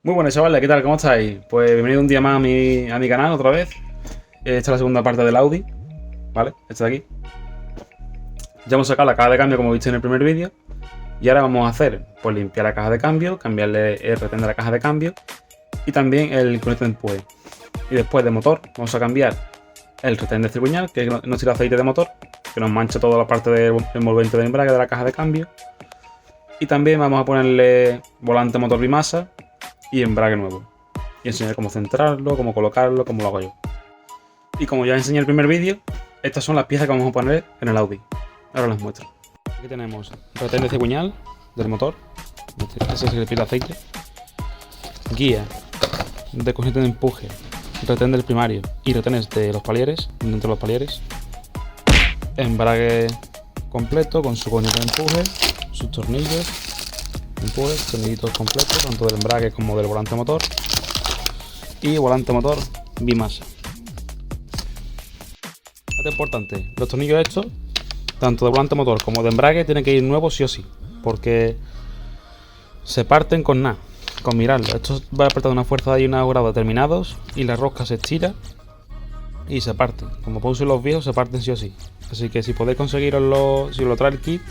Muy buenas chavales, ¿qué tal? ¿Cómo estáis? Pues bienvenido un día más a mi canal otra vez. Esta es la segunda parte del Audi, ¿vale? Esta de aquí. Ya hemos sacado la caja de cambio como visto en el primer vídeo. Y ahora vamos a hacer, pues limpiar la caja de cambio, cambiarle el retén de la caja de cambio y también el conector de empuje. Y después de motor vamos a cambiar el retén de cigüeñal, que no tira aceite de motor, que nos mancha toda la parte del envolvente de embrague de la caja de cambio. Y también vamos a ponerle volante motor bimasa y embrague nuevo. Y enseñar cómo centrarlo, cómo colocarlo, cómo lo hago yo. Y como ya enseñé en el primer vídeo, estas son las piezas que vamos a poner en el Audi. Ahora las muestro. Aquí tenemos retén de cigüeñal del motor. Ese es el pide aceite. Guía de cosete de empuje, retén del primario y retenes de los palieres, dentro de los palieres. Embrague completo con su cosete de empuje, sus tornillos, tornillitos completos, tanto del embrague como del volante motor. Y volante motor bimasa. Dato importante, los tornillos estos, tanto de volante motor como de embrague, tienen que ir nuevos sí o sí, porque se parten con nada, con mirarlo. Esto va apretado una fuerza de unos grados determinados y la rosca se estira y se parten. Como puse los viejos, se parten sí o sí. Así que si podéis conseguiroslo, si lo trae el kit,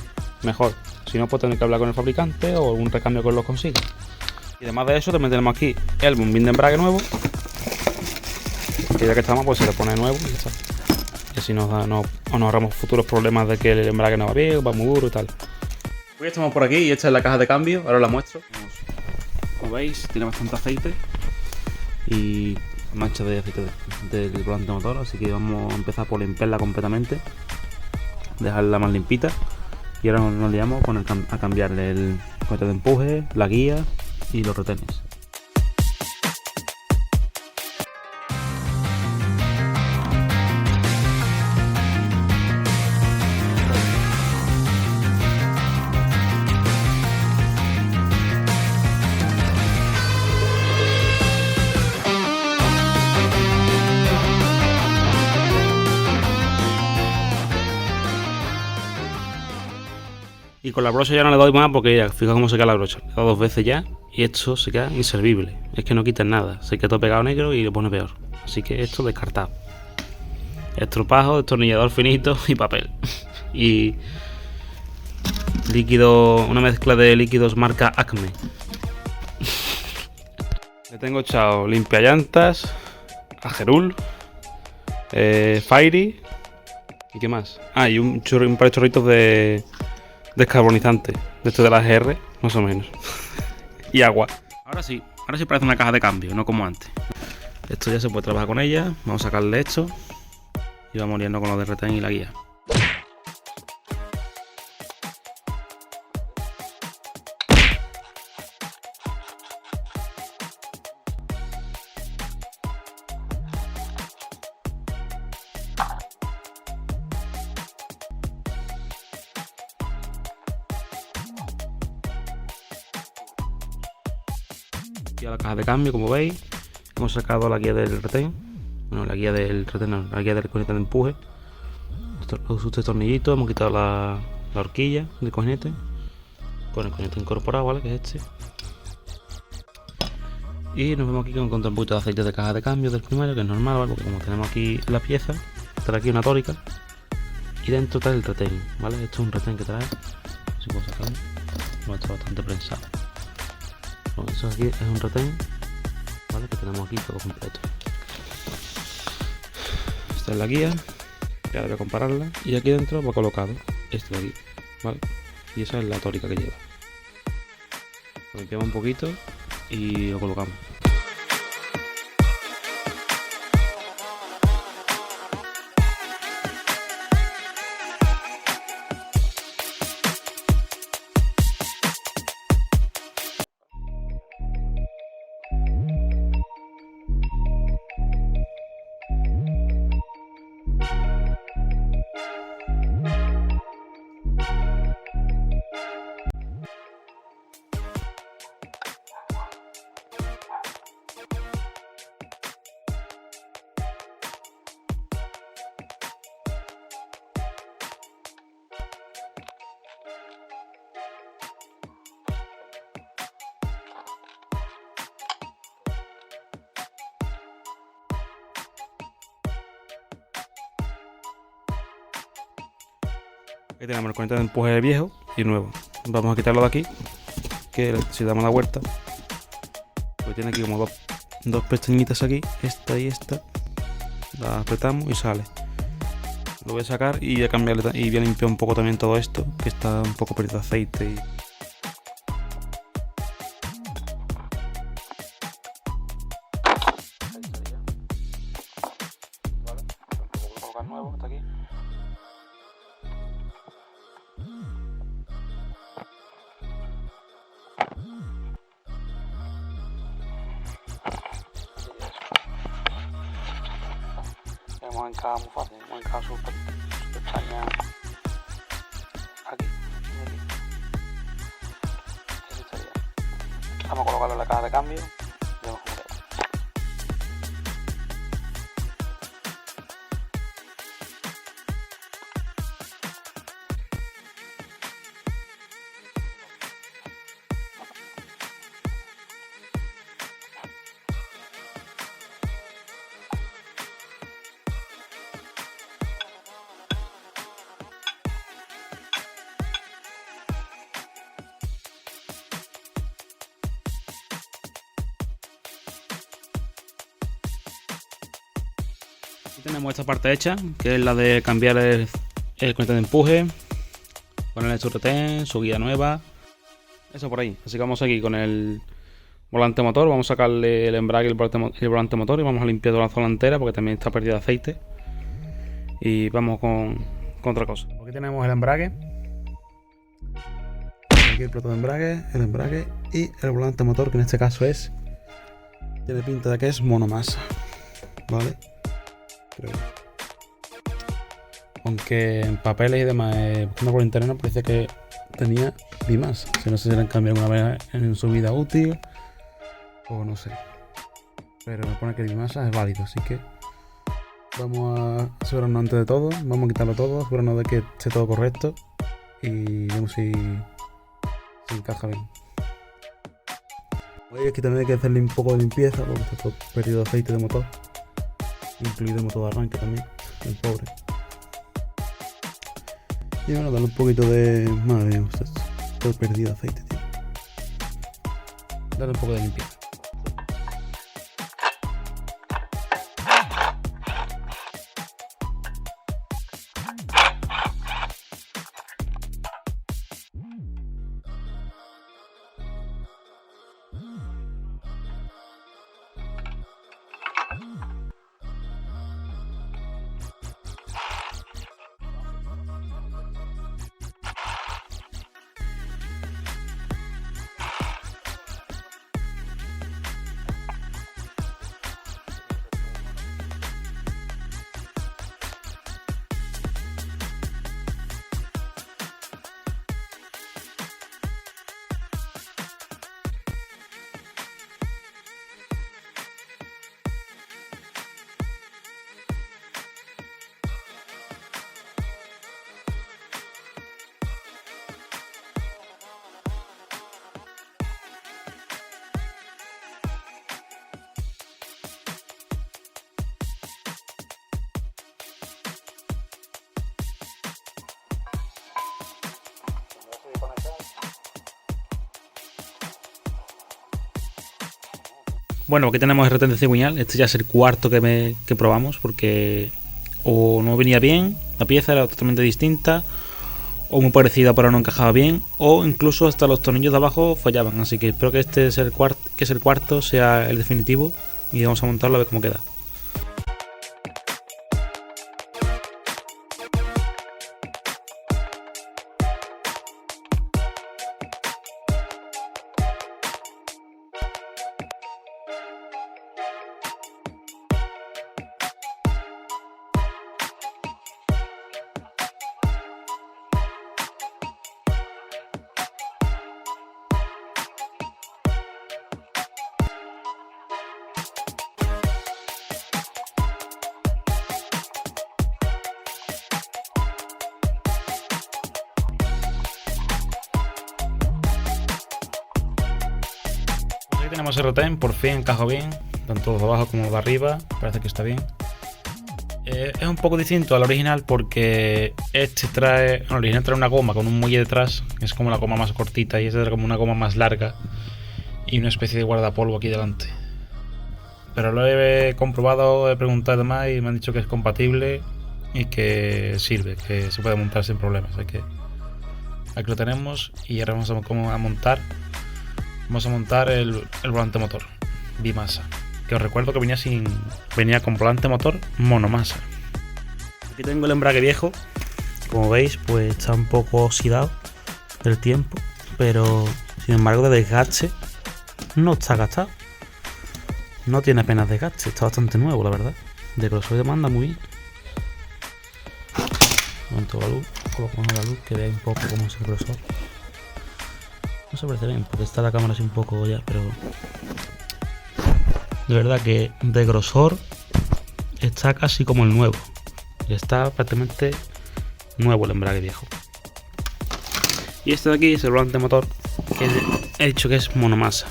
mejor. Si no, pues tenéis que hablar con el fabricante o algún recambio que os lo consiga. Y además de eso, también tenemos aquí el bombín de embrague nuevo. Que ya que estamos, pues se le pone nuevo y ya está. Y así nos ahorramos futuros problemas de que el embrague no va bien, va muy duro y tal. Pues ya estamos por aquí y esta es la caja de cambio. Ahora la muestro. Como veis, tiene bastante aceite y mancha de aceite del volante motor. Así que vamos a empezar por limpiarla completamente, dejarla más limpita. Y ahora nos liamos a cambiarle el conector de empuje, la guía y los retenes. Y con la brocha ya no le doy más porque ya, fijaos cómo se queda la brocha. Le he dado 2 veces ya y esto se queda inservible. Es que no quitan nada, se queda todo pegado negro y lo pone peor. Así que esto descartado. Estropajo, destornillador finito y papel. Y líquido, una mezcla de líquidos marca Acme. Le tengo echado limpia llantas, Agerul, Fairy y qué más. Ah, y un par de chorritos de descarbonizante, de esto de la GR, más o menos. Y agua. Ahora sí parece una caja de cambio, no como antes. Esto ya se puede trabajar con ella. Vamos a sacarle esto y vamos liando con los de retén y la guía. Y a la caja de cambio, como veis, hemos sacado la guía del retén. Bueno, la guía del retén, no, la guía del cojonete de empuje. Los destornillitos, hemos quitado la horquilla del cojonete con el cojonete incorporado, ¿vale? Que es este. Y nos vemos aquí con un poquito de aceite de caja de cambio del primario, que es normal, ¿vale? Porque como tenemos aquí la pieza, trae aquí una tórica y dentro trae el retén, ¿vale? Esto es un retén que trae, si puedo sacarlo, bueno, está bastante prensado. Bueno, eso aquí es un retén, ¿vale? Que tenemos aquí todo completo. Esta es la guía, que ahora voy a compararla. Y aquí dentro va colocado este de aquí, ¿vale? Y esa es la tórica que lleva. Lo limpiamos un poquito y lo colocamos. Aquí tenemos el conector de empuje viejo y nuevo. Vamos a quitarlo de aquí, que si damos la vuelta, pues tiene aquí como dos pestañitas aquí, esta y esta. La apretamos y sale. Lo voy a sacar y voy a cambiarle y voy a limpiar un poco también todo esto, que está un poco perdido de aceite y... nuevo hasta aquí. Hemos encajado muy fácil, hemos encajado su pestaña aquí y aquí. Eso estaría. Vamos a colocarlo en la caja de cambio y vemos cómo queda. Aquí tenemos esta parte hecha, que es la de cambiar el conector de empuje, ponerle su retén, su guía nueva, eso por ahí. Así que vamos aquí con el volante motor, vamos a sacarle el embrague y el volante motor y vamos a limpiar toda la zona entera porque también está perdida de aceite. Y vamos con otra cosa. Aquí tenemos el embrague, aquí el plato de embrague y el volante motor, que en este caso tiene pinta de que es monomasa, ¿vale? Creo. Aunque en papeles y demás, buscando por internet, parece que tenía bimasa. Si no sé si le han cambiado alguna vez en su vida útil o no sé. Pero me pone que bimasa es válido, así que vamos a asegurarnos antes de todo. Vamos a quitarlo todo, asegurarnos de que esté todo correcto y vemos si encaja bien. Hoy aquí también hay que hacerle un poco de limpieza porque está todo perdido de aceite de motor, incluido el motor de arranque también, el pobre. Y bueno, darle un poquito de... Madre mía, todo perdido de aceite, tío. Darle un poco de limpieza. Bueno, aquí tenemos el retén de cigüeñal. Este ya es el cuarto que probamos porque o no venía bien, la pieza era totalmente distinta, o muy parecida pero no encajaba bien, o incluso hasta los tornillos de abajo fallaban. Así que espero que este es el cuarto sea el definitivo y vamos a montarlo a ver cómo queda. Aquí tenemos el retén, por fin encajó bien, tanto los de abajo como los de arriba, parece que está bien. Es un poco distinto al original porque este trae. El original trae una goma con un muelle detrás, que es como la goma más cortita, y este trae como una goma más larga y una especie de guardapolvo aquí delante. Pero lo he comprobado, he preguntado demás y me han dicho que es compatible y que sirve, que se puede montar sin problemas. Así que aquí lo tenemos y ahora vamos a montar. Vamos a montar el volante motor bimasa. Que os recuerdo que venía con volante motor monomasa. Aquí tengo el embrague viejo. Como veis, pues está un poco oxidado del tiempo, pero sin embargo de desgaste no está gastado. No tiene apenas desgaste, está bastante nuevo, la verdad. De grosor de manda muy bien. Momento la luz, colocamos la luz que veáis un poco cómo es el grosor. No se parece bien porque está la cámara así un poco ya, pero de verdad que de grosor está casi como el nuevo. Está prácticamente nuevo el embrague viejo. Y este de aquí es el volante motor, que he dicho que es monomasa.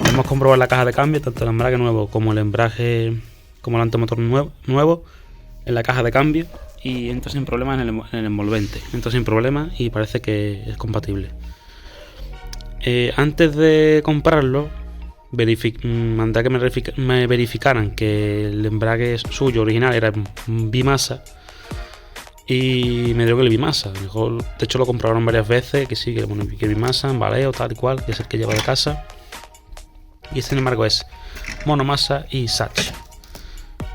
Hemos comprobado la caja de cambio, tanto el embrague nuevo como el embrague, como el volante motor nuevo en la caja de cambio, y entra sin problema en el envolvente. Entra sin problema y parece que es compatible. Antes de comprarlo, mandé a que me verificaran que el embrague suyo original era bimasa, y me dio que el bimasa. Mejor, de hecho lo comprobaron varias veces, que sí, que bimasa, embaleo, tal y cual, que es el que lleva de casa. Y sin embargo es monomasa y Sach.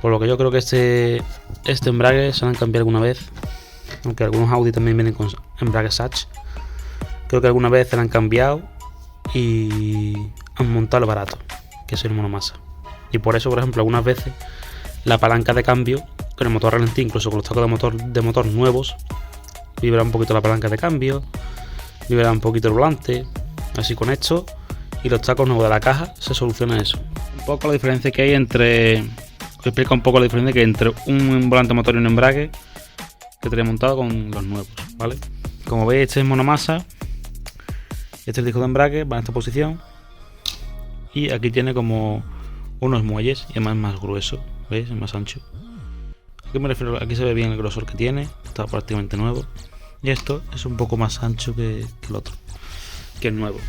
Por lo que yo creo que este embrague se lo han cambiado alguna vez, aunque algunos Audi también vienen con embrague Sach. Creo que alguna vez se lo han cambiado y han montado el barato, que es el monomasa. Y por eso, por ejemplo, algunas veces la palanca de cambio con el motor ralentí, incluso con los tacos de motor nuevos, vibra un poquito la palanca de cambio, vibra un poquito el volante. Así con esto y los tacos nuevos de la caja se soluciona eso. Un poco la diferencia que hay entre... Os explico un poco la diferencia que hay entre un volante motor y un embrague que tenía montado con los nuevos, ¿vale? Como veis, este es monomasa. Este es el disco de embrague, va en esta posición. Y aquí tiene como unos muelles y además más grueso, ¿veis? Es más ancho. Aquí me refiero, aquí se ve bien el grosor que tiene, está prácticamente nuevo. Y esto es un poco más ancho que el otro, que el nuevo.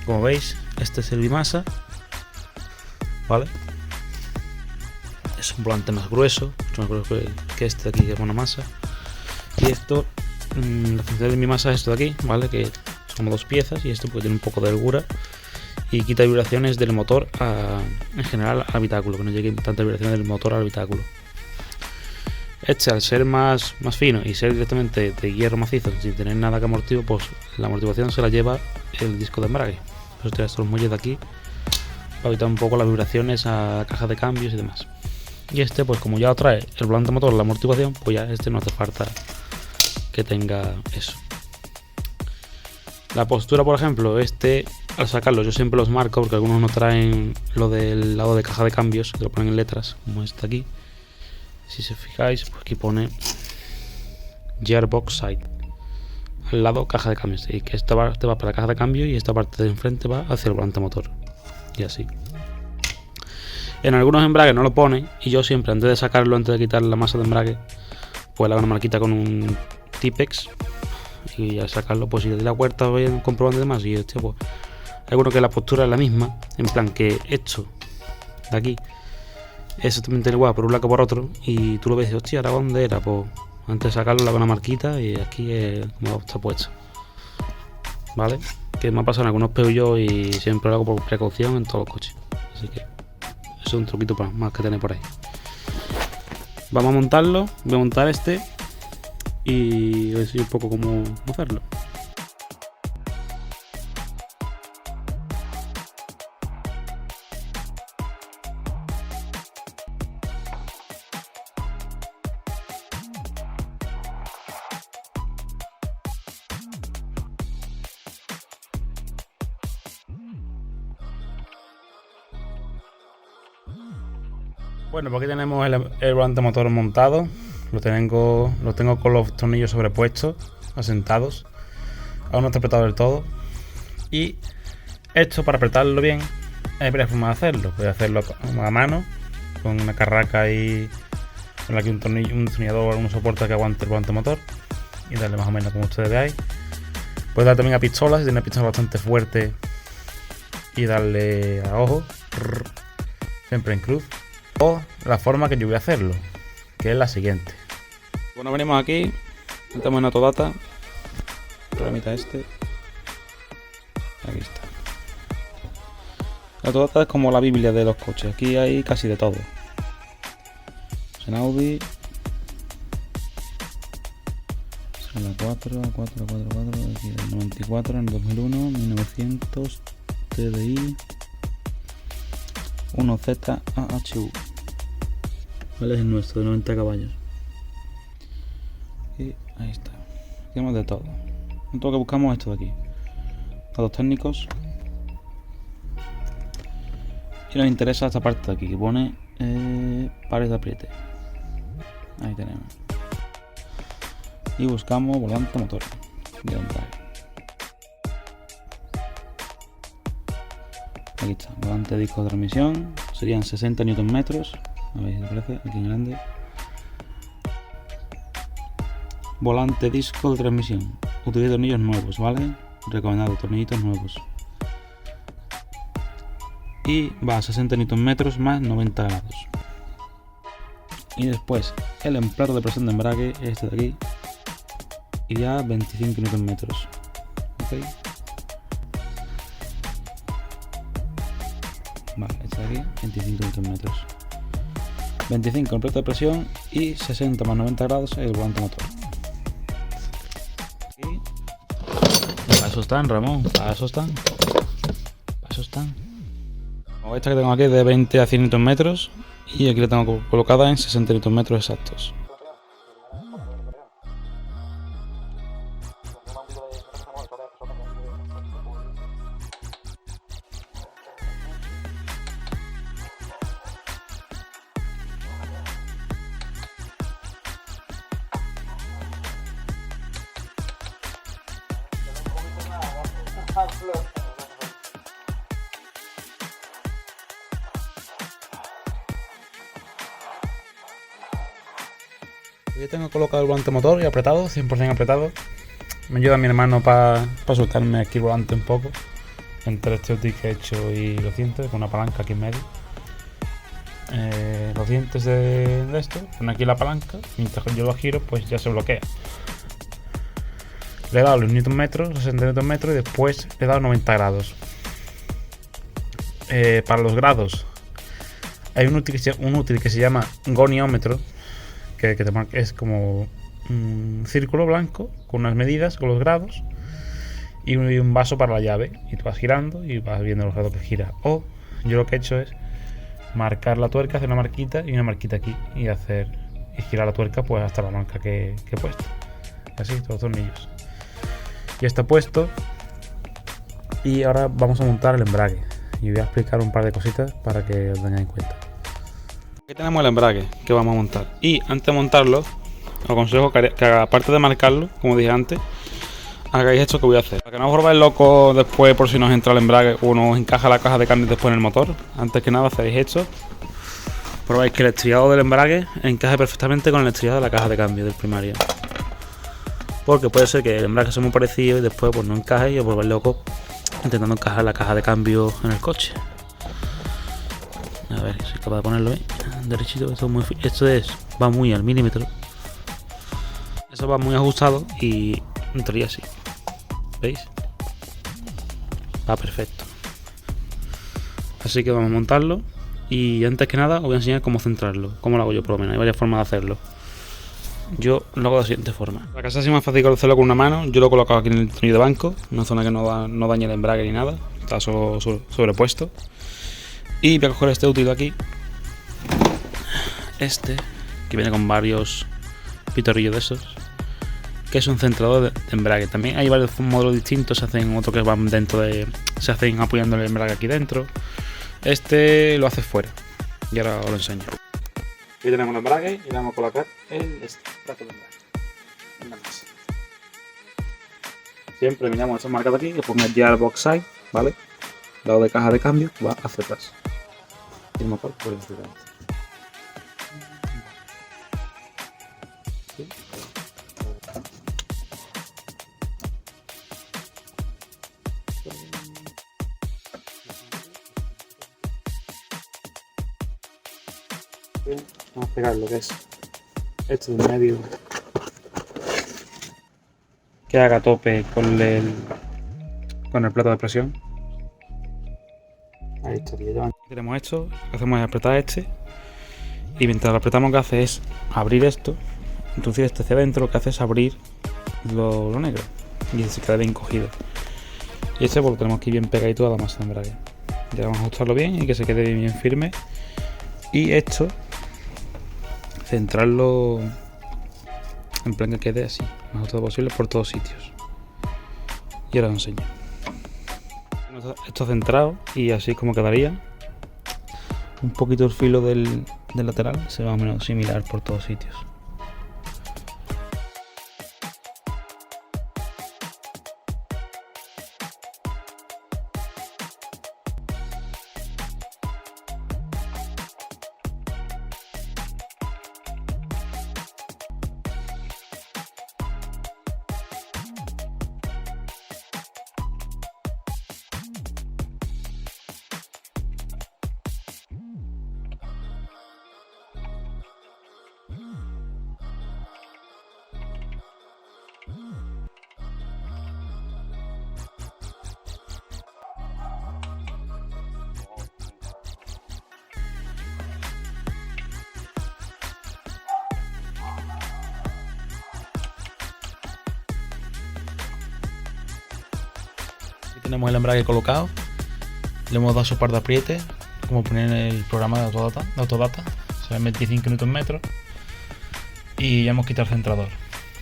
Como veis, este es el bimasa, ¿vale? Es un volante más grueso que este de aquí de monomasa. Y esto, la función de bimasa es esto de aquí, ¿vale? Que son como dos piezas, y esto pues tiene un poco de holgura y quita vibraciones del motor en general al habitáculo, que no lleguen tantas vibraciones del motor al habitáculo. Este, al ser más fino y ser directamente de hierro macizo sin tener nada que amortigue, pues la amortiguación se la lleva el disco de embrague. Por eso tiene estos muelles de aquí para evitar un poco las vibraciones a caja de cambios y demás. Y este, pues como ya lo trae el volante motor, la amortiguación, pues ya este no hace falta que tenga eso. La postura, por ejemplo, este al sacarlo yo siempre los marco porque algunos no traen lo del lado de caja de cambios, que lo ponen en letras, como este aquí. Si se fijáis, pues aquí pone Gearbox Side, al lado caja de cambios, y que esta parte va para la caja de cambio y esta parte de enfrente va hacia el volante motor, y así. En algunos embragues no lo pone, y yo siempre antes de sacarlo, antes de quitar la masa de embrague, pues le hago una marquita con un Tipex, y al sacarlo pues si le doy la vuelta voy comprobando y demás, y hostia, pues hay uno que la postura es la misma, en plan que esto de aquí es exactamente igual por un lado que por otro, y tú lo ves y dices, hostia, ¿ahora dónde era? Pues antes de sacarlo le hago una marquita y aquí es como está puesto, ¿vale? Que me ha pasado en algunos Peugeot y siempre lo hago por precaución en todos los coches, así que eso es un truquito más que tener por ahí. Vamos a montarlo, voy a montar este y voy a decir un poco cómo hacerlo. Bueno, pues aquí tenemos el volante motor montado. Lo tengo con los tornillos sobrepuestos, asentados. Aún no está apretado del todo. Y esto, para apretarlo bien, hay varias formas de hacerlo. Puedes hacerlo a mano, con una carraca y Poner aquí un tornillo, un destornillador, un soporte que aguante el volante motor y darle más o menos como ustedes veáis. Puedes dar también a pistolas, si tiene una pistola bastante fuerte, y darle a ojo, siempre en cruz. O la forma que yo voy a hacerlo, que es la siguiente. Bueno, venimos aquí, metemos en Autodata, programita este, aquí está. Autodata es como la Biblia de los coches, aquí hay casi de todo. En Audi, son la 4, aquí del 94, en 2001, 1900, TDI, 1Z AHU. ¿Cuál es el nuestro? De 90 caballos. Y ahí está. Tenemos de todo. Todo lo que buscamos esto de aquí. Datos técnicos. Y nos interesa esta parte de aquí que pone pares de apriete. Ahí tenemos. Y buscamos volante motor. Aquí está, volante disco de transmisión. Serían 60 Nm. A ver si aparece aquí en grande. Volante disco de transmisión. Utiliza tornillos nuevos, ¿vale? Recomendado, tornillitos nuevos. Y va a 60 Nm más 90 grados. Y después el empleo de presión de embrague, este de aquí, iría a 25 Nm. ¿Ok? Vale, este de aquí, 25 Nm. 25 el empleo de presión y 60 más 90 grados el volante motor. Y para eso están, Ramón, para eso están. Para eso están. Como esta que tengo aquí es de 20 a 100 Nm y aquí la tengo colocada en 60 Nm exactos. Yo tengo colocado el volante motor y apretado, 100% apretado. Me ayuda mi hermano para soltarme aquí el volante un poco. Entre este útil que he hecho y los dientes, con una palanca aquí en medio. Los dientes de esto, pone aquí la palanca, mientras yo lo giro pues ya se bloquea. Le he dado los newton metros, 60 Nm y después le he dado 90 grados. Para los grados hay un útil que se llama goniómetro, que es como un círculo blanco con unas medidas, con los grados y un vaso para la llave, y tú vas girando y vas viendo los grados que gira. O yo lo que he hecho es marcar la tuerca, hacer una marquita y una marquita aquí y girar la tuerca pues hasta la marca que he puesto, así, todos los tornillos. Ya está puesto y ahora vamos a montar el embrague y voy a explicar un par de cositas para que os tengáis en cuenta. Aquí tenemos el embrague que vamos a montar, y antes de montarlo os aconsejo que aparte de marcarlo, como dije antes, hagáis esto que voy a hacer, para que no os volváis locos después por si no os entra el embrague o no os encaja la caja de cambios después en el motor. Antes que nada hacéis esto, probáis que el estriado del embrague encaje perfectamente con el estriado de la caja de cambio del primario, porque puede ser que el embrague sea muy parecido y después pues no encaje y os volváis locos intentando encajar la caja de cambio en el coche. A ver, soy capaz de ponerlo ahí derechito. Esto va muy al milímetro. Eso va muy ajustado y en teoría sí. ¿Veis? Va perfecto. Así que vamos a montarlo. Y antes que nada os voy a enseñar cómo centrarlo. Cómo lo hago yo por lo menos. Hay varias formas de hacerlo. Yo lo hago de la siguiente forma. Para que sea así más fácil hacerlo con una mano, yo lo he colocado aquí en el tornillo de banco, una zona que no dañe el embrague ni nada. Está solo sobrepuesto. Y voy a coger este útil de aquí. Este, que viene con varios pitorrillos de esos, que es un centrador de embrague. También hay varios modelos distintos, se hacen otros que van se hacen apoyando el embrague aquí dentro. Este lo hace fuera y ahora os lo enseño. Aquí tenemos el embrague y le vamos a colocar el extracto de embrague en la mesa. Siempre miramos estos marcados aquí, que ponga ya el box side, ¿vale? Lado de caja de cambio va hacia atrás y el motor por encima. aquí. Vamos a pegar lo que es esto de medio, que haga tope con el plato de presión. Ahí estaría ya. Tenemos esto, lo que hacemos es apretar este, y mientras lo apretamos lo que hace es abrir esto, introducir este hacia adentro, lo que hace es abrir lo negro y se queda bien cogido. Y este pues lo tenemos aquí bien pegadito a la masa de embrague. Ya vamos a ajustarlo bien y que se quede bien firme. Y esto centrarlo en plan que quede así, lo más ajustado posible por todos sitios. Y ahora os enseño. Esto centrado y así es como quedaría. Un poquito el filo del lateral se va más o menos similar por todos sitios. Tenemos el embrague colocado, le hemos dado su par de apriete, como poner en el programa de Autodata, son 25 Nm, y ya hemos quitado el centrador.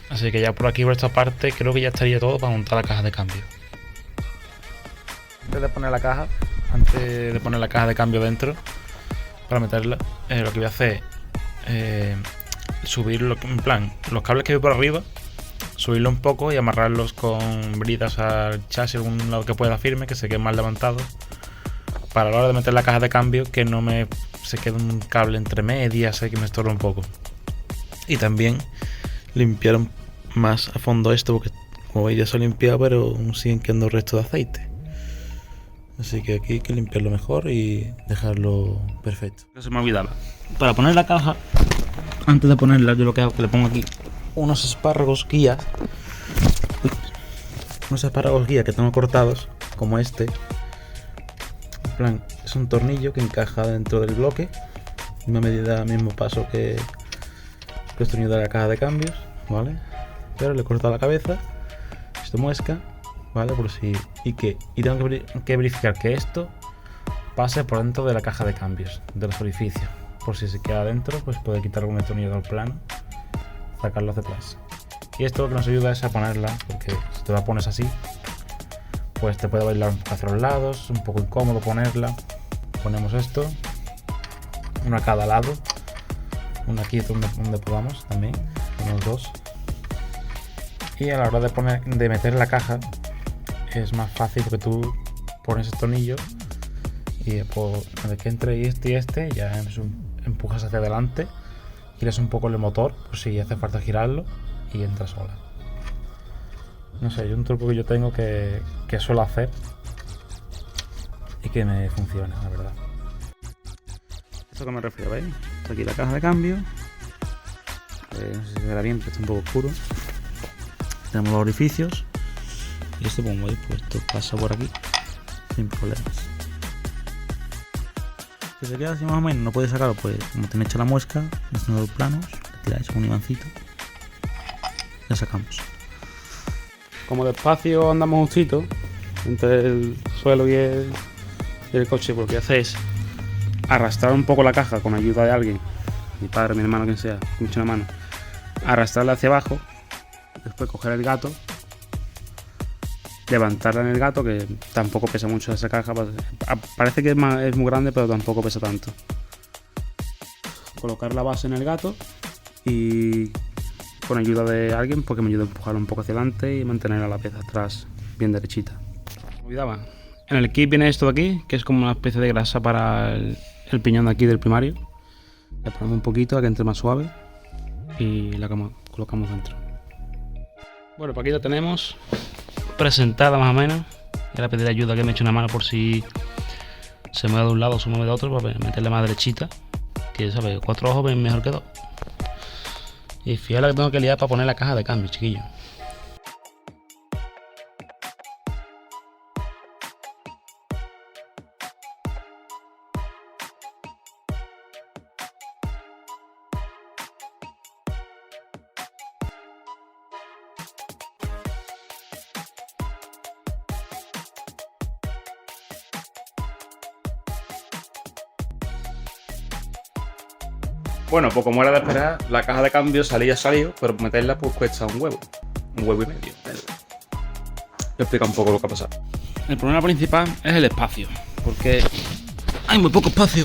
Así que ya por aquí, por esta parte, creo que ya estaría todo para montar la caja de cambio. Antes de poner la caja de cambio dentro, para meterla, lo que voy a hacer es subirlo, en plan, los cables que hay por arriba, subirlo un poco y amarrarlos con bridas al chasis, algún lado que pueda firme, que se quede más levantado, para la hora de meter la caja de cambio que no se quede un cable entre medias, que me estorbe un poco. Y también limpiar más a fondo esto, porque como veis ya se ha limpiado, pero siguen quedando restos de aceite. Así que aquí hay que limpiarlo mejor y dejarlo perfecto. No se me olvidaba, para poner la caja, antes de ponerla, yo lo que hago es que le pongo aquí unos espárragos guía, que tengo cortados, como este. En plan, es un tornillo que encaja dentro del bloque, misma medida, mismo paso que el tornillo de la caja de cambios, ¿vale? Pero le he cortado la cabeza, esto muesca, ¿vale? Por si y tengo que verificar que esto pase por dentro de la caja de cambios, de los orificios, por si se queda dentro, pues puede quitar algún destornillador plano, sacarlo hacia atrás. Y esto lo que nos ayuda es a ponerla, porque si te la pones así, pues te puede bailar un poco hacia los lados, un poco incómodo ponerla. Ponemos esto, uno a cada lado, uno aquí donde podamos también, unos dos. Y a la hora de meter la caja es más fácil, porque tú pones el tornillo y después de que entre este ya empujas hacia adelante, giras un poco el motor por si hace falta girarlo y entra sola. No sé, es un truco que yo tengo que suelo hacer y que me funciona, la verdad. Eso que me refiero, ¿veis? Está aquí la caja de cambio. No sé si se verá bien, pero está un poco oscuro. Tenemos los orificios. Y esto, como veis, pues esto pasa por aquí sin problemas. Que se queda así más o menos, no podéis sacarlo, pues como tenéis hecha la muesca, haciendo los planos, le tiráis un imancito y la sacamos. Como despacio andamos justito entre el suelo y el coche, porque hacéis arrastrar un poco la caja con ayuda de alguien, mi padre, mi hermano, quien sea, que me eche una mano, arrastrarla hacia abajo, después coger el gato, levantarla en el gato, que tampoco pesa mucho esa caja, parece que es muy grande, pero tampoco pesa tanto. Colocar la base en el gato y con ayuda de alguien, porque me ayuda a empujarlo un poco hacia adelante y mantener a la pieza atrás bien derechita. Me olvidaba, en el kit viene esto de aquí, que es como una especie de grasa para el piñón de aquí del primario. Le ponemos un poquito a que entre más suave y la colocamos colocamos dentro. Bueno, pues aquí la tenemos presentada más o menos. Y ahora pediré ayuda, que me eche una mano por si se mueve de un lado o se mueve de otro, para meterle más derechita. Que sabes, 4 ojos ven mejor que 2. Y fíjate que tengo que liar para poner la caja de cambio, chiquillo. Bueno, pues como era de esperar, la caja de cambio salía salido, pero meterla pues cuesta un huevo y medio. Voy a explicar un poco lo que ha pasado. El problema principal es el espacio, porque hay muy poco espacio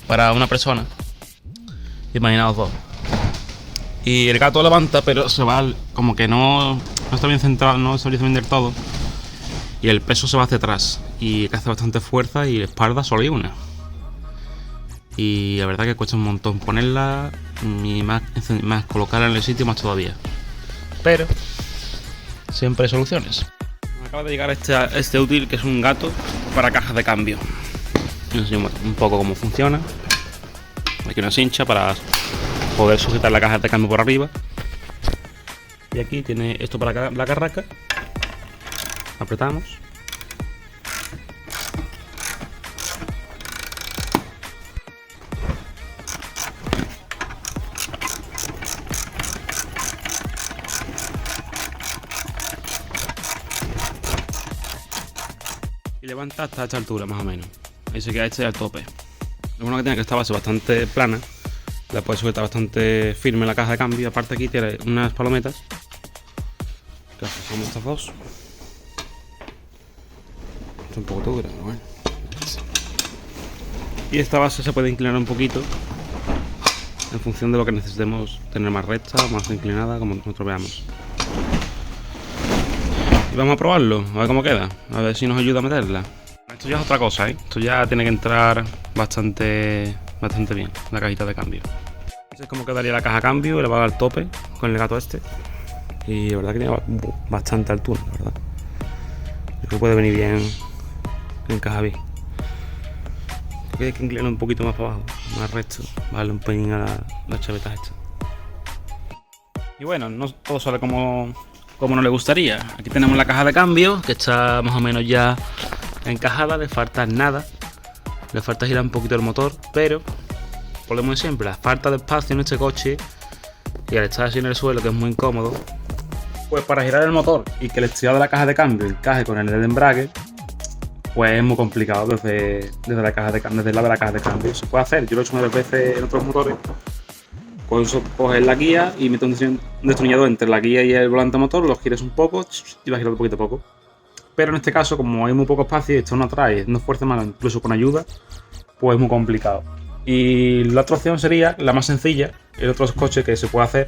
para una persona. Imaginaos 2. Y el gato levanta, pero se va como que no está bien centrado, no se bien del todo. Y el peso se va hacia atrás. Y que hace bastante fuerza y la espalda solo hay una. Y la verdad que cuesta un montón ponerla y más colocarla en el sitio, más todavía. Pero siempre hay soluciones. Me acaba de llegar este útil, que es un gato para cajas de cambio. Os enseño un poco cómo funciona. Aquí una cincha para poder sujetar la caja de cambio por arriba. Y aquí tiene esto para la carraca. Apretamos. Y levanta hasta esta altura más o menos. Ahí se queda este al tope. Lo bueno que tiene que esta base bastante plana. La puedes sujetar bastante firme en la caja de cambio. Aparte aquí tiene unas palometas. Que son estas dos. Es un poco dura, pero bueno. Y esta base se puede inclinar un poquito en función de lo que necesitemos tener, más recta, más inclinada, como nosotros veamos. Y vamos a probarlo, a ver cómo queda, a ver si nos ayuda a meterla. Esto ya es otra cosa, ¿eh? Esto ya tiene que entrar bastante bien, la cajita de cambio. Así es como quedaría la caja de cambio, elevada al tope con el gato este. Y la verdad que tiene bastante altura, la verdad. Creo que puede venir bien, encaja bien. Creo que hay que inclinar un poquito más para abajo, más recto, darle un pelín a las chavetas estas. Y bueno, no todo sale como no le gustaría. Aquí tenemos la caja de cambio, que está más o menos ya encajada, le falta nada. Le falta girar un poquito el motor, pero volvemos de siempre, la falta de espacio en este coche y al estar así en el suelo, que es muy incómodo, pues para girar el motor y que el estriado de la caja de cambio encaje con el del embrague, pues es muy complicado desde la caja de cambio, desde el lado de la caja de cambio. Se puede hacer, yo lo he hecho unas veces en otros motores. Coges la guía y metes un destornillador entre la guía y el volante motor, lo giras un poco y lo giras poquito a poco. Pero en este caso, como hay muy poco espacio y esto no atrae, no fuerza mano, incluso con ayuda, pues es muy complicado. Y la otra opción sería, la más sencilla, el otro coche que se puede hacer,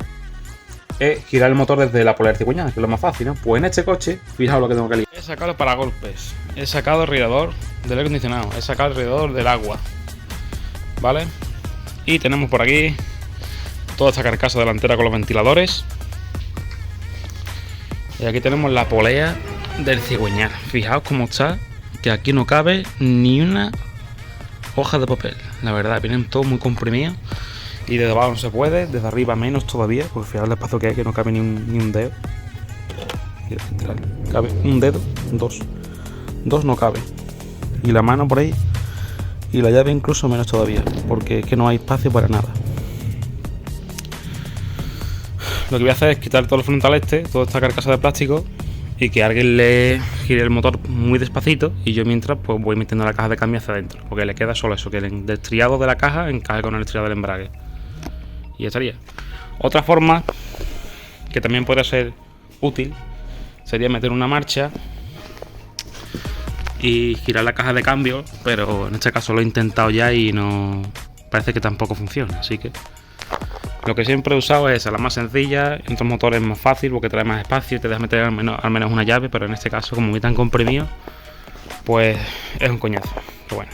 es girar el motor desde la polea cigüeñal, que es lo más fácil, ¿no? Pues en este coche, fijaos lo que tengo que liar. He sacado el paragolpes, he sacado el radiador del aire acondicionado, he sacado el radiador del agua, ¿vale? Y tenemos por aquí toda esta carcasa delantera con los ventiladores. Y aquí tenemos la polea del cigüeñal. Fijaos cómo está, que aquí no cabe ni una hoja de papel. La verdad, vienen todos muy comprimidos. Y desde abajo no se puede, desde arriba menos todavía, porque fijaos el espacio que hay, que no cabe ni un dedo. Cabe un dedo, dos no cabe. Y la mano por ahí, y la llave incluso menos todavía, porque es que no hay espacio para nada. Lo que voy a hacer es quitar todo el frontal toda esta carcasa de plástico, y que alguien le gire el motor muy despacito, y yo mientras pues voy metiendo la caja de cambio hacia adentro, porque le queda solo eso, que el estriado de la caja encaje con el estriado del embrague. Y ya estaría. Otra forma que también puede ser útil sería meter una marcha y girar la caja de cambio, pero en este caso lo he intentado ya y no parece que tampoco funciona, así que lo que siempre he usado es esa, la más sencilla. En otros motores es más fácil porque trae más espacio y te deja meter al menos una llave, pero en este caso, como muy tan comprimido, pues es un coñazo. Pero bueno.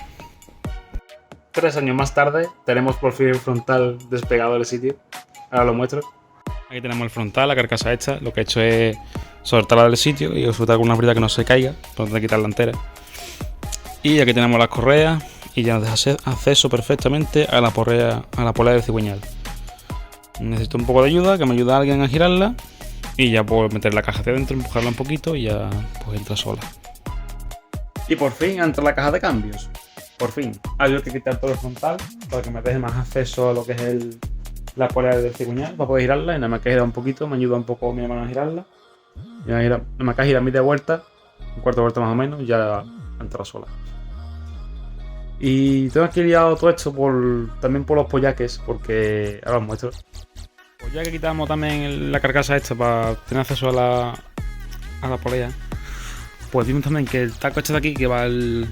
3 años más tarde tenemos por fin el frontal despegado del sitio. Ahora lo muestro. Aquí tenemos el frontal, la carcasa hecha. Lo que he hecho es soltarla del sitio y soltar con una brida que no se caiga, para no quitarla entera. Y aquí tenemos las correas y ya nos deja acceso perfectamente a la polea del cigüeñal. Necesito un poco de ayuda, que me ayude a alguien a girarla y ya puedo meter la caja hacia adentro, empujarla un poquito y ya pues entra sola. Y por fin entra la caja de cambios. Por fin. Hay que quitar todo el frontal para que me deje más acceso a lo que es la polea del cigüeñal para poder girarla. Y nada más que girar un poquito, me ayuda un poco mi hermano a girarla. Y nada más que girar media vuelta, un cuarto de vuelta más o menos, ya entra sola. Y tengo aquí liado todo esto también por los pollaques, porque ahora os muestro. Pues ya que quitamos también la carcasa esta para tener acceso a la polea, pues vimos también que el taco este de aquí, que va en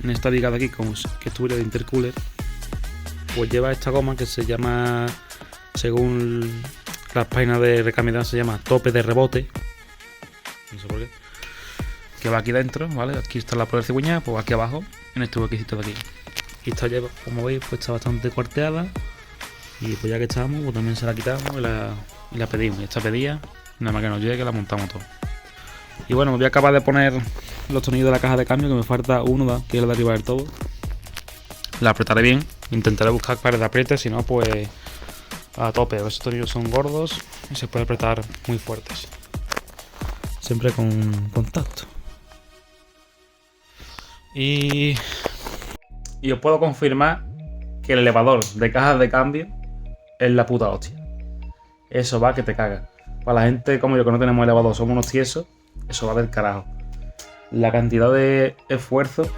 esta viga de aquí, como que estuviera de intercooler, pues lleva esta goma que se llama, según las páginas de recambio, se llama tope de rebote. No sé por qué. Que va aquí dentro, ¿vale? Aquí está la polea cigüeñal, pues aquí abajo, en este huequecito de aquí. Y esta ya, como veis, pues está bastante cuarteada. Y pues ya que estamos, pues también se la quitamos y la pedimos. Y esta pedida, nada más que nos llegue, la montamos todo. Y bueno, voy a acabar de poner los tornillos de la caja de cambio, que me falta uno, que es el de arriba del todo. La apretaré bien, intentaré buscar pares de apriete, si no pues a tope. Esos tornillos son gordos y se puede apretar muy fuertes. Siempre con contacto. Y os puedo confirmar que el elevador de cajas de cambio es la puta hostia. Eso va que te caga. Para la gente como yo que no tenemos elevador, somos unos tiesos, eso va del carajo. La cantidad de esfuerzo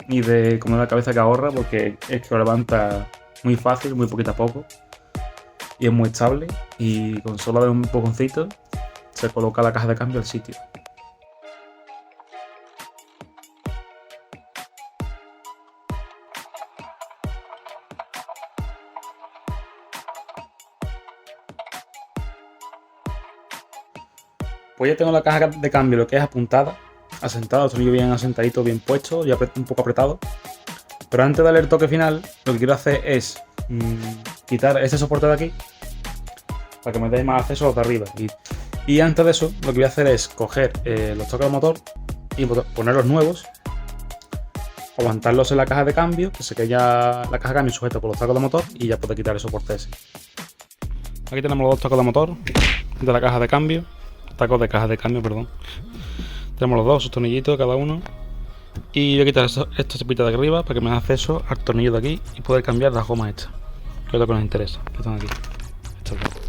y de como la cabeza que ahorra, porque es que lo levanta muy fácil, muy poquito a poco. Y es muy estable. Y con solo dar un poconcito se coloca la caja de cambio al sitio. Pues ya tengo la caja de cambio, lo que es apuntada, asentada, el tornillo bien asentadito, bien puesto, ya un poco apretado. Pero antes de darle el toque final, lo que quiero hacer es quitar este soporte de aquí para que me dé más acceso a los de arriba. Y antes de eso, lo que voy a hacer es coger los toques del motor y ponerlos nuevos, aguantarlos en la caja de cambio, que se quede ya la caja de cambio sujeta por los tacos de motor y ya puedo quitar el soporte ese. Aquí tenemos los dos tacos de motor de la caja de cambio. Tacos de caja de cambio, perdón. Tenemos los dos, sus tornillitos cada uno. Y voy a quitar esta cepita de arriba para que me dé acceso al tornillo de aquí y poder cambiar las gomas estas, que es lo que nos interesa, que están aquí. Estas dos.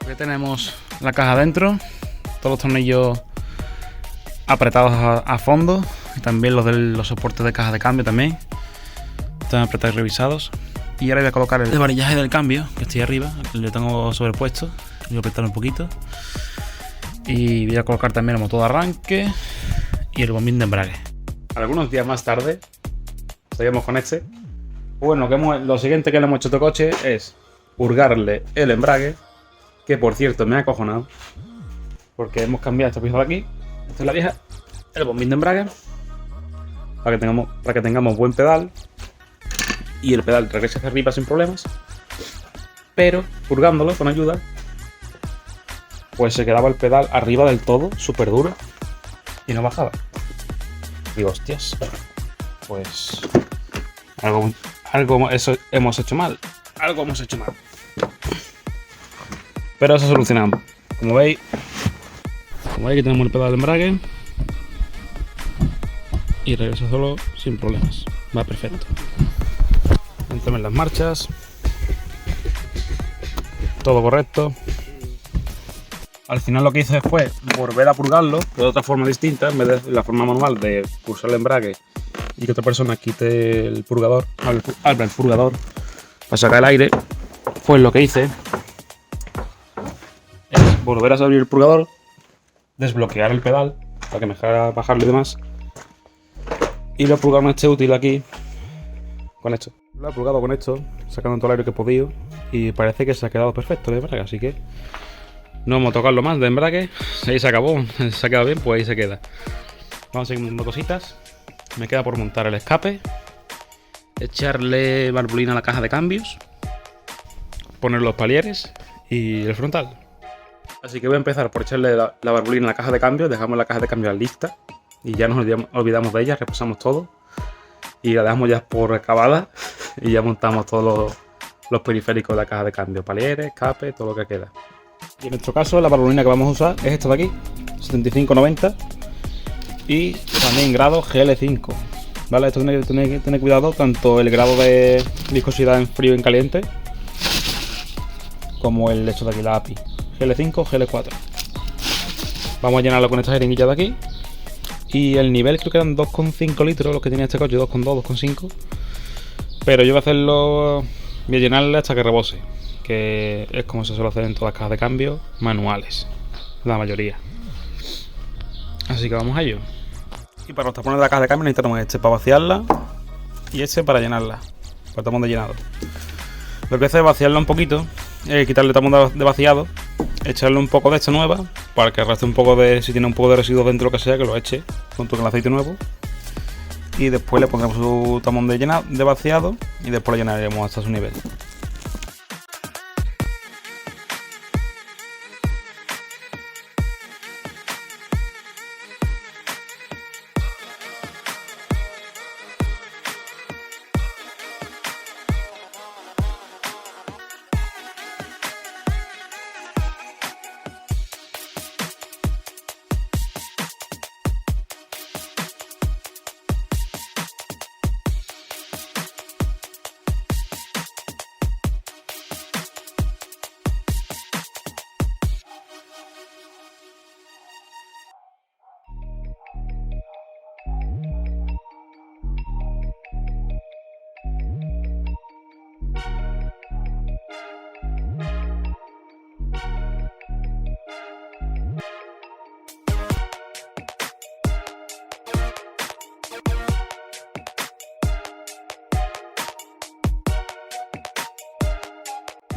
Aquí tenemos la caja dentro, todos los tornillos apretados a fondo y también los de los soportes de caja de cambio también están apretados y revisados. Y ahora voy a colocar el varillaje del cambio que estoy arriba, lo tengo sobrepuesto, voy a apretar un poquito y voy a colocar también el motor de arranque y el bombín de embrague. Algunos días más tarde seguimos con este. Bueno, lo siguiente que le hemos hecho a este coche es purgarle el embrague, que por cierto me ha acojonado, porque hemos cambiado esta pieza de aquí. Esta es la vieja, el bombín de embrague, para que tengamos buen pedal y el pedal regrese hacia arriba sin problemas. Pero purgándolo con ayuda, pues se quedaba el pedal arriba del todo, súper duro, y no bajaba. Digo, hostias, pues algo eso hemos hecho mal. Algo hemos hecho mal. Pero eso solucionamos. Como veis, que tenemos el pedal de embrague y regresa solo sin problemas. Va perfecto. Entramos en las marchas. Todo correcto. Al final lo que hice fue volver a purgarlo de otra forma distinta, en vez de la forma manual de pulsar el embrague y que otra persona quite el purgador, abra el purgador para sacar el aire. Pues lo que hice es volver a abrir el purgador, desbloquear el pedal para que me dejara bajarlo y demás, y lo he purgado con este útil aquí, con esto. Lo he purgado con esto, sacando todo el aire que he podido, y parece que se ha quedado perfecto el embrague, así que no vamos a tocarlo más de embrague. Ahí se acabó, se ha quedado bien, pues ahí se queda. Vamos a seguir montando cositas. Me queda por montar el escape, echarle barbulina a la caja de cambios, poner los palieres y el frontal. Así que voy a empezar por echarle la barbulina a la caja de cambios. Dejamos la caja de cambios lista y ya nos olvidamos de ella, repasamos todo y la dejamos ya por acabada y ya montamos todos los periféricos de la caja de cambios, palieres, escape, todo lo que queda. Y en nuestro caso la barbulina que vamos a usar es esta de aquí, 75-90, y también grado GL5. ¿Vale? Esto tiene que tener cuidado, tanto el grado de viscosidad en frío y en caliente, como el hecho de aquí, la API. GL5, GL4. Vamos a llenarlo con esta jeringuilla de aquí. Y el nivel creo que eran 2,5 litros los que tenía este coche, 2,2, 2,5. Pero yo voy a llenarle hasta que rebose, que es como se suele hacer en todas las cajas de cambio manuales, la mayoría. Así que vamos a ello. Y para los tapones de la caja de cambio necesitamos este para vaciarla y este para llenarla, para el tapón de llenado. Lo que hace es vaciarla un poquito, quitarle el tapón de vaciado, echarle un poco de esta nueva para que arrastre un poco de, si tiene un poco de residuos dentro, lo que sea, que lo eche junto con el aceite nuevo. Y después le pondremos su tapón de vaciado y después lo llenaremos hasta su nivel.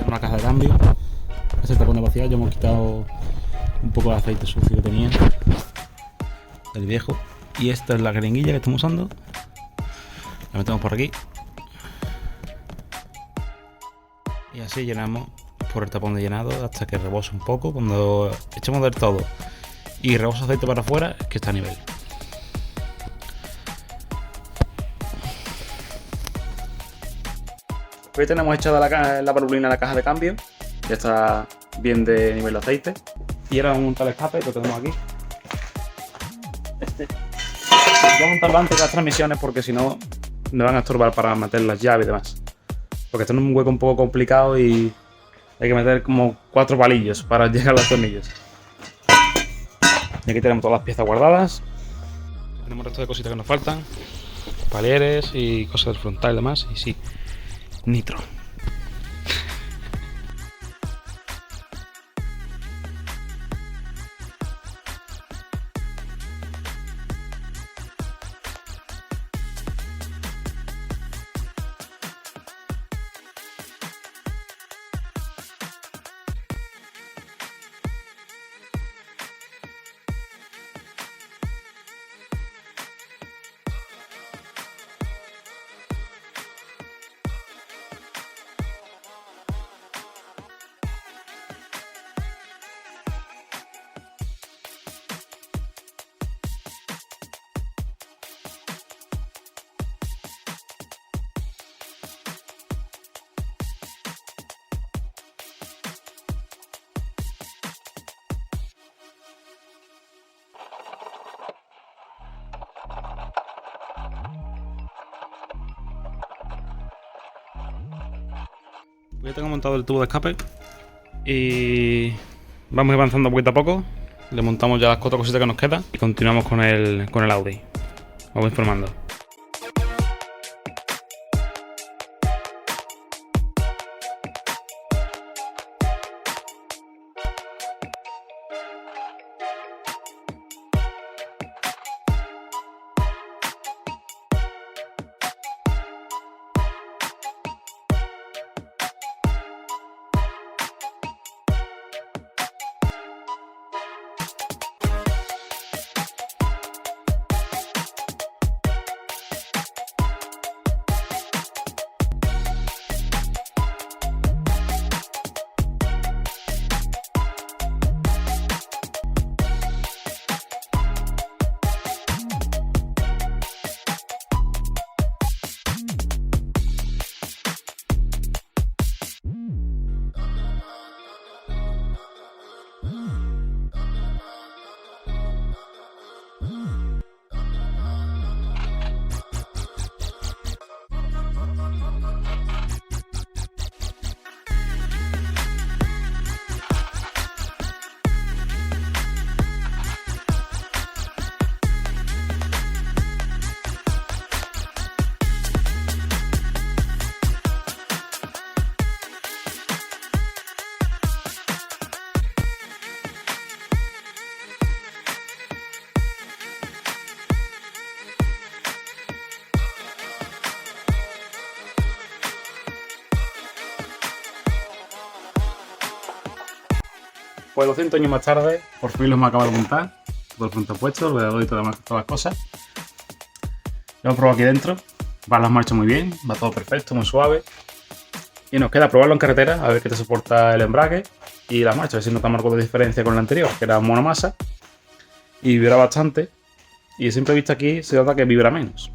Una caja de cambio, este tapón de vaciado, ya hemos quitado un poco de aceite sucio que tenía del viejo, y esta es la jeringuilla que estamos usando. La metemos por aquí y así llenamos por el tapón de llenado hasta que rebose un poco. Cuando echemos del todo y rebose aceite para afuera, es que está a nivel. Hoy tenemos echada la barbulina en la caja de cambio, ya está bien de nivel de aceite. Y ahora vamos a montar el escape, lo tenemos aquí. Voy a montarlo antes de las transmisiones porque si no me van a estorbar para meter las llaves y demás. Porque esto es un hueco un poco complicado y hay que meter como 4 palillos para llegar a los tornillos. Y aquí tenemos todas las piezas guardadas. Tenemos el resto de cositas que nos faltan, palieres y cosas del frontal y demás. Y sí, nitro. Pues ya tengo montado el tubo de escape y vamos avanzando poquito a poco. Le montamos ya las 4 cositas que nos quedan y continuamos con el Audi. Vamos informando. Pues 200 años más tarde, por fin los hemos acabado de montar. Todo el frente puesto, el alrededor y todas las cosas. Lo hemos probado aquí dentro. Van las marchas muy bien, va todo perfecto, muy suave. Y nos queda probarlo en carretera, a ver qué te soporta el embrague y las marchas, a ver si notamos algo de diferencia con el anterior, que era monomasa. Y vibra bastante. Y a simple vista aquí se nota que vibra menos.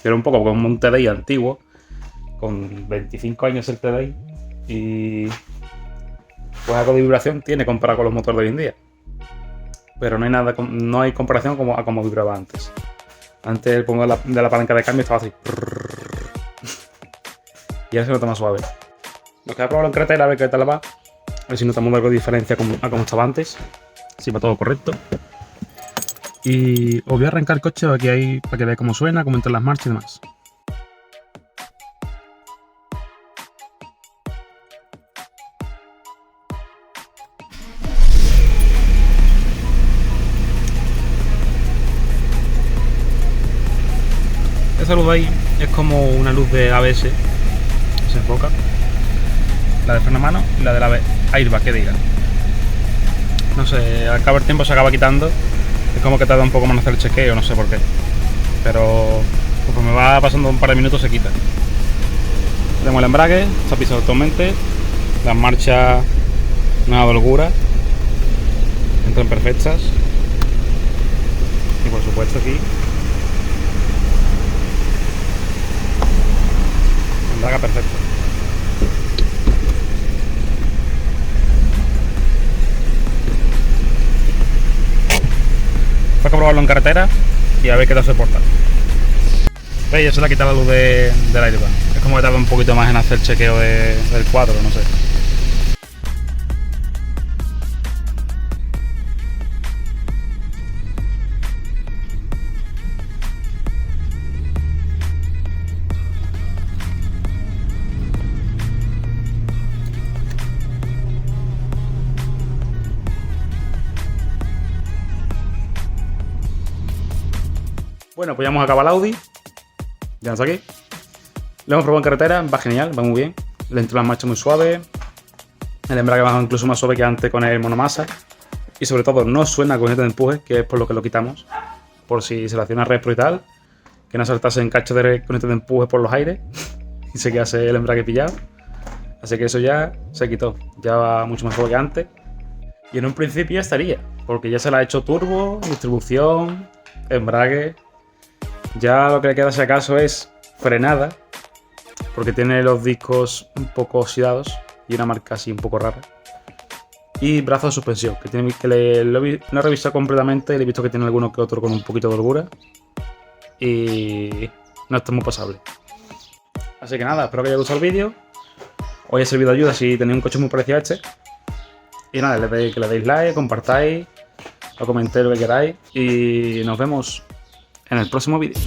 Pero un poco como un TDI antiguo, con 25 años el TDI. Y pues algo de vibración tiene comparado con los motores de hoy en día. Pero no hay comparación a como vibraba antes. Antes el pongo de la palanca de cambio estaba así. Y ahora se nota más suave. Nos queda probarlo en carretera a ver qué tal va. A ver si notamos algo de diferencia a como estaba antes. Si va todo correcto. Y os voy a arrancar el coche para que veáis cómo suena, cómo entran las marchas y demás. Esa luz de ahí es como una luz de ABS, se enfoca, la de freno a mano y la de la airbag, que diga. No sé, al cabo del tiempo se acaba quitando, es como que tarda un poco más en hacer el chequeo, no sé por qué, pero conforme va pasando un par de minutos se quita. Tenemos el embrague, está pisado totalmente, las marchas nada de holgura, entran perfectas y por supuesto aquí embraga perfecto. Fue a probarlo en carretera y a ver qué tal se porta. ¿Veis? Ya se le ha quitado la luz del airbag. Es como que tarda un poquito más en hacer el chequeo del cuadro, no sé. Bueno, pues ya hemos acabado el Audi. Ya está aquí. Lo hemos probado en carretera, va genial, va muy bien. Le entró las marchas muy suave. El embrague va incluso más suave que antes con el monomasa. Y sobre todo no suena con este de empuje, que es por lo que lo quitamos. Por si se le hacía una repro y tal. Que no saltase en cacho de conector de empuje por los aires. Y se quedase el embrague pillado. Así que eso ya se quitó. Ya va mucho más suave que antes. Y en un principio ya estaría. Porque ya se le ha hecho turbo, distribución, embrague. Ya lo que le queda si acaso es frenada, porque tiene los discos un poco oxidados y una marca así un poco rara. Y brazo de suspensión, que lo he revisado completamente y le he visto que tiene alguno que otro con un poquito de holgura. Y no está muy pasable. Así que nada, espero que os haya gustado el vídeo. os haya servido de ayuda si tenéis un coche muy parecido a este. Y nada, que le deis like, compartáis, o comentéis lo que queráis. Y nos vemos en el próximo vídeo.